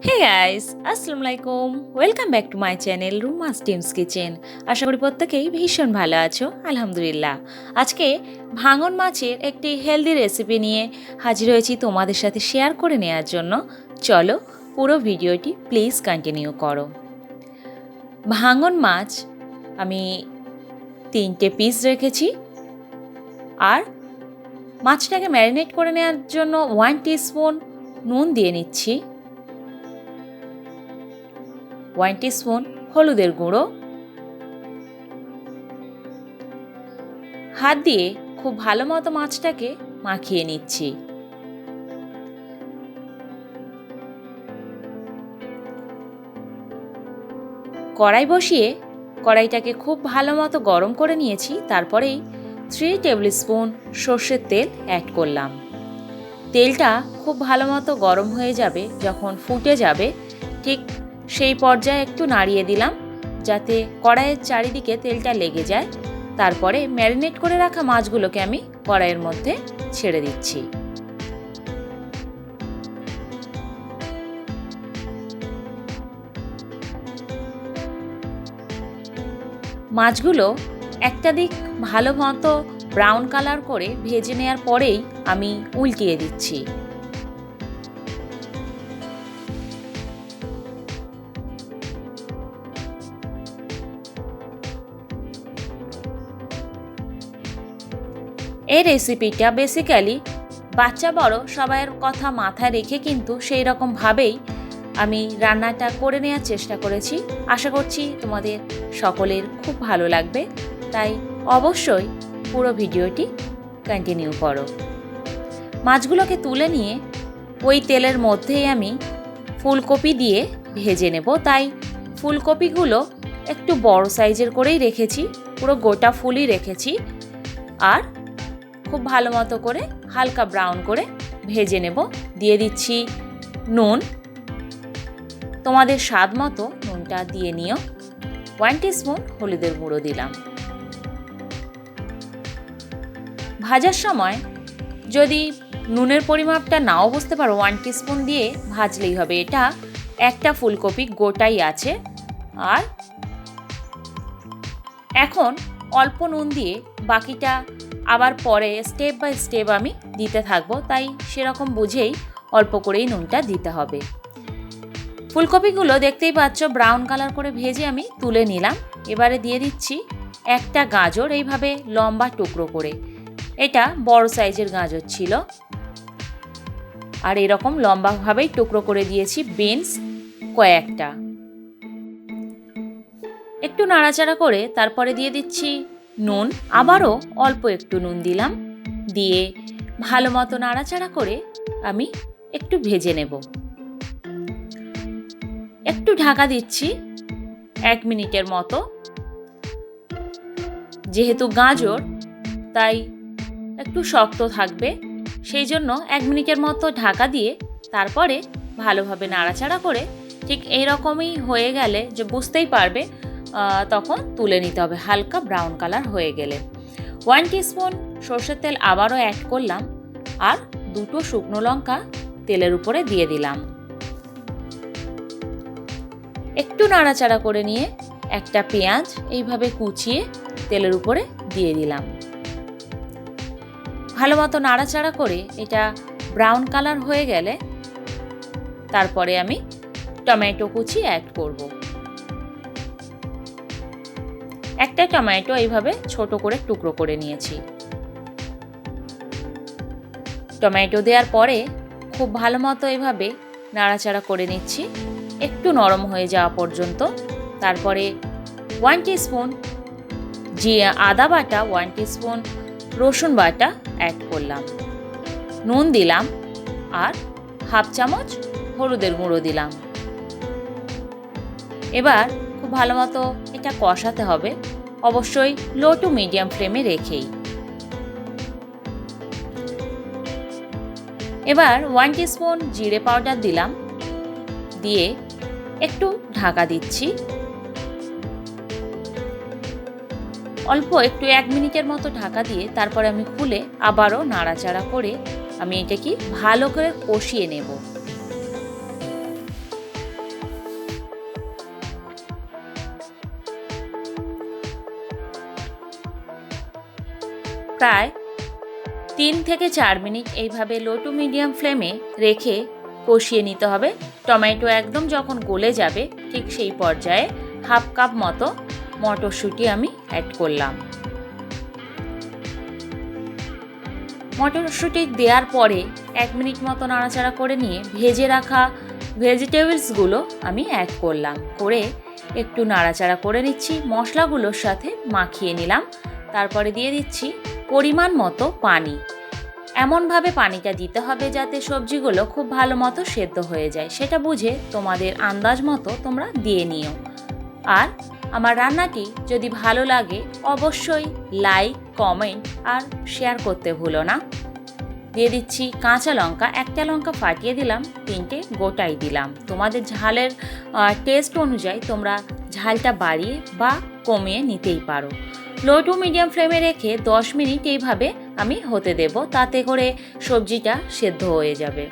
হে guys, আসসালামু আলাইকুম। Welcome back to my channel Ruma's team's kitchen. আশা করি প্রত্যেকেই ভীষণ ভালো আছো, আলহামদুলিল্লাহ। আজকে ভাঙন মাছের একটি হেলদি রেসিপি নিয়ে হাজির হয়েছি তোমাদের সাথে শেয়ার করে নেওয়ার জন্য। চলো পুরো ভিডিওটি প্লিজ কন্টিনিউ করো। ভাঙন মাছ আমি 3টে পিস রেখেছি, আর মাছটাকে ম্যারিনেট করে নেওয়ার জন্য 1 টিস্পুন নুন দিয়ে নিচ্ছি, 1 টিস্পুন হলুদের গুঁড়ো, হাত দিয়ে খুব ভালো মতো মাছটাকে মাখিয়ে নিচ্ছি। কড়াই বসিয়ে কড়াইটাকে খুব ভালো মতো গরম করে নিয়েছি। তারপরেই 3 টেবিল স্পুন সর্ষের তেল অ্যাড করলাম। তেলটা খুব ভালো মতো গরম হয়ে যাবে, যখন ফুটে যাবে ঠিক সেই পর্যায়ে একটু নাড়িয়ে দিলাম যাতে কড়াইয়ের চারিদিকে তেলটা লেগে যায়। তারপরে ম্যারিনেট করে রাখা মাছগুলোকে আমি কড়াইয়ের মধ্যে ছেড়ে দিচ্ছি। মাছগুলো একটা দিক ভালো মতো ব্রাউন কালার করে ভেজে নেওয়ার পরেই আমি উল্টিয়ে দিচ্ছি। এই রেসিপিটা বেসিক্যালি বাচ্চা বড় সবাইয়ের কথা মাথায় রেখে কিন্তু সেই রকমভাবেই আমি রান্নাটা করে নেওয়ার চেষ্টা করেছি। আশা করছি তোমাদের সকলের খুব ভালো লাগবে, তাই অবশ্যই পুরো ভিডিওটি কন্টিনিউ করো। মাছগুলোকে তুলে নিয়ে ওই তেলের মধ্যেই আমি ফুলকপি দিয়ে ভেজে নেব, তাই ফুলকপিগুলো একটু বড় সাইজের করেই রেখেছি, পুরো গোটা ফুলই রেখেছি। আর খুব ভালো মতো করে হালকা ব্রাউন করে ভেজে নেব। দিয়ে দিচ্ছি নুন, তোমাদের স্বাদ মতো নুনটা দিয়ে নিও। 1 টিস্পুন হলুদের গুঁড়ো দিলাম। ভাজার সময় যদি নুনের পরিমাপটা নাও বুঝতে পারো, 1 টিস্পুন দিয়ে ভাজলেই হবে। এটা একটা ফুলকপি গোটাই আছে। আর এখন অল্প নুন দিয়ে বাকিটা আবার পরে স্টেপ বাই স্টেপ আমি দিতে থাকবো, তাই সেরকম বুঝেই অল্প করেই নুনটা দিতে হবে। ফুলকপিগুলো দেখতেই পাচ্ছ ব্রাউন কালার করে ভেজে আমি তুলে নিলাম। এবারে দিয়ে দিচ্ছি একটা গাজর, এইভাবে লম্বা টুকরো করে। এটা বড় সাইজের গাজর ছিল, আর এরকম লম্বাভাবেই টুকরো করে দিয়েছি বিনস কয়েকটা। একটু নাড়াচাড়া করে তারপরে দিয়ে দিচ্ছি নুন, আবারও অল্প একটু নুন দিলাম। দিয়ে ভালো মতো নাড়াচাড়া করে আমি একটু ভেজে নেব। একটু ঢাকা দিচ্ছি 1 মিনিটের মতো। যেহেতু গাজর তাই একটু শক্ত থাকবে, সেই জন্য 1 মিনিটের মতো ঢাকা দিয়ে তারপরে ভালোভাবে নাড়াচাড়া করে ঠিক এইরকমই হয়ে গেলে যে বুঝতেই পারবে, তখন তুলে নিতে হবে হালকা ব্রাউন কালার হয়ে গেলে। 1 টিস্পুন সর্ষের তেল আবারও অ্যাড করলাম, আর 2টো শুকনো লঙ্কা তেলের উপরে দিয়ে দিলাম। একটু নাড়াচাড়া করে নিয়ে একটা পেঁয়াজ এইভাবে কুচিয়ে তেলের উপরে দিয়ে দিলাম। ভালো মতো নাড়াচাড়া করে এটা ব্রাউন কালার হয়ে গেলে তারপরে আমি টমেটো কুচি অ্যাড করব। একটা টমেটো এইভাবে ছোট করে টুকরো করে নিয়েছি। টমেটো দেওয়ার পরে খুব ভালো মতো এইভাবে নাড়াচাড়া করে নিচ্ছি একটু নরম হয়ে যাওয়া পর্যন্ত। তারপরে 1 টিস্পুন আদা বাটা, 1 টিস্পুন রসুন বাটা অ্যাড করলাম। নুন দিলাম, আর হাফ চামচ হলুদের গুঁড়ো দিলাম। এবার খুব ভালো মতো এটা কষাতে হবে, অবশ্যই লো টু মিডিয়াম ফ্লেমে রেখেই। এবার 1 টিস্পুন জিরে পাউডার দিলাম, দিয়ে একটু ঢাকা দিচ্ছি। অল্প একটু 1 মিনিটের মতো ঢাকা দিয়ে তারপরে আমি খুলে আবারও নাড়াচাড়া করে আমি এটাকে ভালো করে কষিয়ে নেব। প্রায় 3 থেকে 4 মিনিট এইভাবে লো টু মিডিয়াম ফ্লেমে রেখে কষিয়ে নিতে হবে। টমেটো একদম যখন গলে যাবে ঠিক সেই পর্যায়ে হাফ কাপ মতো মটরশুঁটি আমি অ্যাড করলাম। মটরশুঁটি দেওয়ার পরে 1 মিনিট মতো নাড়াচাড়া করে নিয়ে ভেজে রাখা ভেজিটেবলসগুলো আমি অ্যাড করলাম, করে একটু নাড়াচাড়া করে নিচ্ছি, মশলাগুলোর সাথে মাখিয়ে নিলাম। তারপরে দিয়ে দিচ্ছি পরিমাণ মতো পানি। এমনভাবে পানিটা দিতে হবে যাতে সবজিগুলো খুব ভালো মতো সেদ্ধ হয়ে যায়, সেটা বুঝে তোমাদের আন্দাজ মতো তোমরা দিয়ে নিও। আর আমার রান্নাটি যদি ভালো লাগে অবশ্যই লাইক, কমেন্ট আর শেয়ার করতে ভুলো না। দিয়ে দিচ্ছি কাঁচা লঙ্কা, একটা লঙ্কা ফাটিয়ে দিলাম, 3টে গোটাই দিলাম। তোমাদের ঝালের টেস্ট অনুযায়ী তোমরা ঝালটা বাড়িয়ে বা কমিয়ে নিতেই পারো। লো টু মিডিয়াম ফ্লেমে রেখে 10 মিনিট এইভাবে আমি হতে দেব, তাতে করে সবজিটা সেদ্ধ হয়ে যাবে।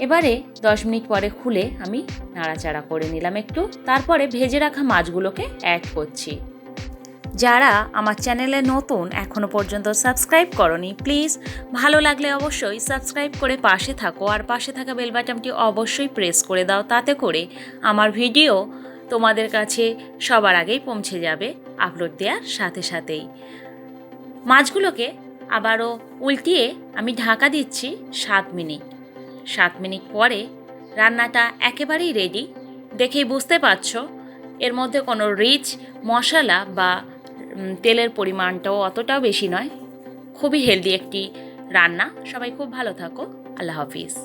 এবারে 10 মিনিট পরে খুলে আমি নাড়াচাড়া করে নিলাম একটু, তারপরে ভেজে রাখা মাছগুলোকে অ্যাড করছি। যারা আমার চ্যানেলে নতুন এখনও পর্যন্ত সাবস্ক্রাইব করনি, প্লিজ ভালো লাগলে অবশ্যই সাবস্ক্রাইব করে পাশে থাকো, আর পাশে থাকা বেল বাটনটি অবশ্যই প্রেস করে দাও, তাতে করে আমার ভিডিও তোমাদের কাছে সবার আগেই পৌঁছে যাবে আপলোড দেওয়ার সাথে সাথেই। মাছগুলোকে আবারও উল্টিয়ে আমি ঢাকা দিচ্ছি 7 মিনিট। 7 মিনিট পরে রান্নাটা একেবারেই রেডি। দেখেই বুঝতে পারছো এর মধ্যে কোনো রিচ মশলা বা তেলের পরিমাণটাও অতটাও বেশি নয়। খুবই হেলদি একটি রান্না। সবাই খুব ভালো থাকো। আল্লাহ হাফিজ।